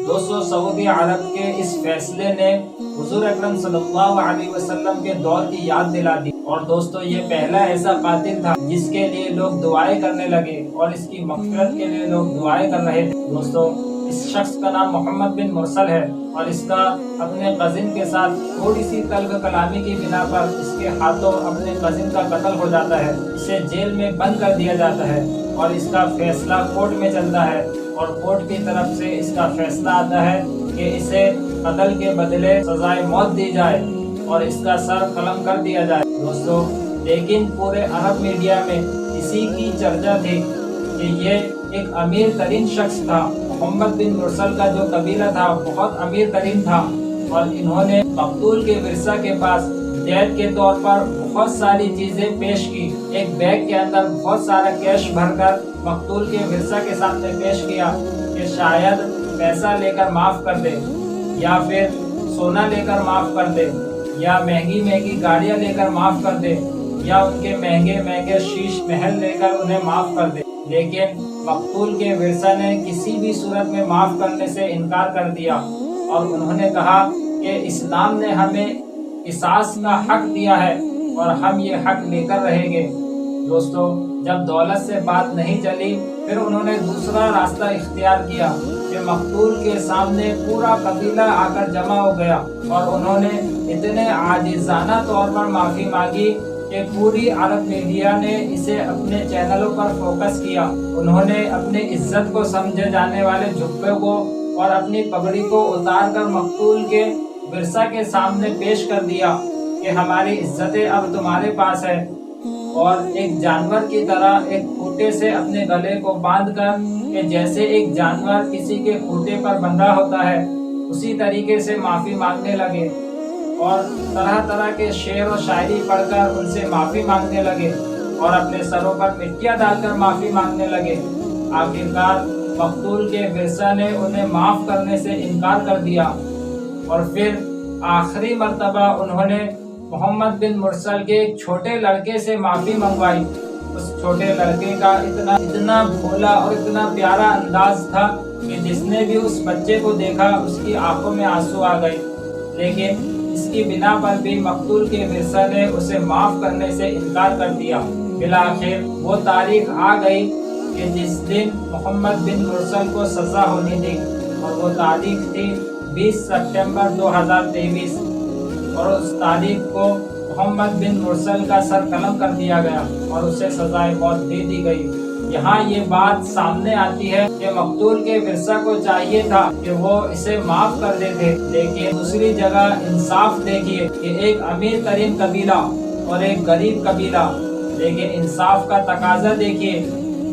دوستو سعودی عرب کے اس فیصلے نے حضور اکرم صلی اللہ علیہ وسلم کے دور کی یاد دلا دی، اور دوستو یہ پہلا ایسا قاتل تھا جس کے لیے لوگ دعائیں کرنے لگے اور اس کی مغفرت کے لیے لوگ دعائیں کر رہے تھے۔ دوستو اس شخص کا نام محمد بن مرسل ہے، اور اس کا اپنے کزن کے ساتھ تھوڑی سی تلخ کلامی کی بنا پر اس کے ہاتھوں اپنے کزن کا قتل ہو جاتا ہے، اسے جیل میں بند کر دیا جاتا ہے، اور اس کا فیصلہ کورٹ میں چلتا ہے، اور کورٹ کی طرف سے اس کا فیصلہ آتا ہے کہ اسے قتل کے بدلے سزائے موت دی جائے اور اس کا سر قلم کر دیا جائے۔ دوستو لیکن پورے عرب میڈیا میں اسی کی چرچا تھی کہ یہ ایک امیر ترین شخص تھا۔ محمد بن مرسل کا جو قبیلہ تھا بہت امیر ترین تھا، اور انہوں نے مقتول کے ورثہ کے پاس دیت کے طور پر بہت ساری چیزیں پیش کی۔ ایک بیگ کے اندر بہت سارا کیش بھر کر مقتول کے ورثہ کے سامنے پیش کیا کہ شاید پیسہ لے کر معاف کر دے، یا پھر سونا لے کر معاف کر دے، یا مہنگی مہنگی گاڑیاں لے کر معاف کر دے، یا ان کے مہنگے مہنگے شیش محل لے کر انہیں معاف کر دے۔ لیکن مقتول کے ورثہ نے کسی بھی صورت میں معاف کرنے سے انکار کر دیا، اور انہوں نے کہا کہ اسلام نے ہمیں قصاص کا حق دیا ہے اور ہم یہ حق لے کر رہیں گے۔ دوستو جب دولت سے بات نہیں چلی، پھر انہوں نے دوسرا راستہ اختیار کیا کہ مقتول کے سامنے پورا قبیلہ آ کر جمع ہو گیا، اور انہوں نے اتنے عاجزانہ طور پر معافی مانگی کہ پوری عرب میڈیا نے اسے اپنے چینلوں پر فوکس کیا۔ انہوں نے اپنے عزت کو سمجھے جانے والے جھبے کو اور اپنی پگڑی کو اتار کر مقتول کے ورثہ کے سامنے پیش کر دیا کہ ہماری عزتیں اب تمہارے پاس ہے، اور ایک جانور کی طرح ایک کھوٹے سے اپنے گلے کو باندھ کر کہ جیسے ایک جانور کسی کے کھوٹے پر بندھا ہوتا ہے اسی طریقے سے معافی مانگنے لگے، اور طرح طرح کے شعر و شاعری پڑھ کر ان سے معافی مانگنے لگے، اور اپنے سروں پر مٹیاں ڈال کر معافی مانگنے لگے۔ آخرکار مقتول کے ورثہ نے انہیں معاف کرنے سے انکار کر دیا، اور پھر آخری مرتبہ انہوں نے محمد بن مرسل کے ایک چھوٹے لڑکے سے معافی منگوائی۔ اس چھوٹے لڑکے کا اتنا بھولا اور اتنا پیارا انداز تھا کہ جس نے بھی اس بچے کو دیکھا اس کی آنکھوں میں آنسو آ گئے، لیکن اس کی بنا پر بھی مقتول کے ورثہ نے اسے معاف کرنے سے انکار کر دیا۔ بالآخر وہ تاریخ آ گئی کہ جس دن محمد بن مرسل کو سزا ہونی تھی، اور وہ تاریخ تھی 20 سپٹمبر 2023، اور اس تاریخ کو محمد بن مرسل کا سر قلم کر دیا گیا اور اسے سزائے موت دے دی گئی۔ یہاں یہ بات سامنے آتی ہے کہ مقتول کے ورثہ کو چاہیے تھا کہ وہ اسے معاف کر دیتے، لیکن دوسری جگہ انصاف دیکھیے کہ ایک امیر ترین قبیلہ اور ایک غریب قبیلہ، لیکن انصاف کا تقاضا دیکھیے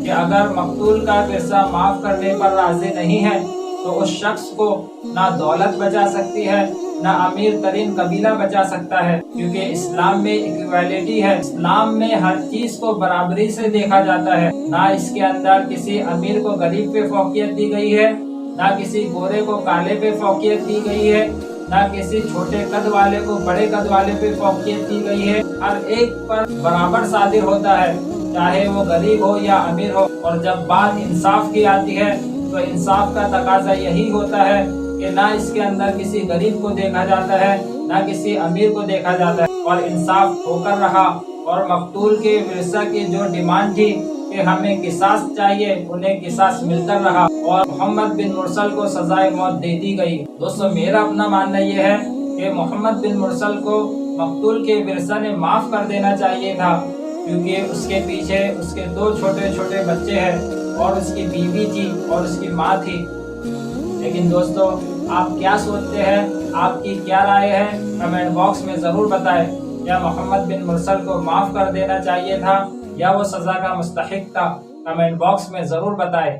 کہ اگر مقتول کا ورثہ معاف کرنے پر راضی نہیں ہے تو اس شخص کو نہ دولت بچا سکتی ہے، نہ امیر ترین قبیلہ بچا سکتا ہے، کیونکہ اسلام میں ایکویلٹی ہے۔ اسلام میں ہر چیز کو برابری سے دیکھا جاتا ہے، نہ اس کے اندر کسی امیر کو غریب پہ فوقیت دی گئی ہے، نہ کسی گورے کو کالے پہ فوقیت دی گئی ہے، نہ کسی چھوٹے قد والے کو بڑے قد والے پہ فوقیت دی گئی ہے۔ ہر ایک پر برابر صادر ہوتا ہے، چاہے وہ غریب ہو یا امیر ہو۔ اور جب بات انصاف کی آتی ہے تو انصاف کا تقاضا یہی ہوتا ہے کہ نہ اس کے اندر کسی غریب کو دیکھا جاتا ہے، نہ کسی امیر کو دیکھا جاتا ہے، اور انصاف ہو کر رہا۔ اور مقتول کے ورثہ کی جو ڈیمانڈ تھی کہ ہمیں قصاص چاہیے، انہیں قصاص مل کر رہا، اور محمد بن مرسل کو سزائے موت دے دی گئی۔ دوستو میرا اپنا ماننا یہ ہے کہ محمد بن مرسل کو مقتول کے ورثہ نے معاف کر دینا چاہیے تھا، کیونکہ اس کے پیچھے اس کے 2 چھوٹے چھوٹے بچے ہیں، اور اس کی بیوی تھی اور اس کی ماں تھی۔ لیکن دوستو آپ کیا سوچتے ہیں؟ آپ کی کیا رائے ہے؟ کمنٹ باکس میں ضرور بتائیں۔ کیا محمد بن مرسل کو معاف کر دینا چاہیے تھا یا وہ سزا کا مستحق تھا؟ کمنٹ باکس میں ضرور بتائیں۔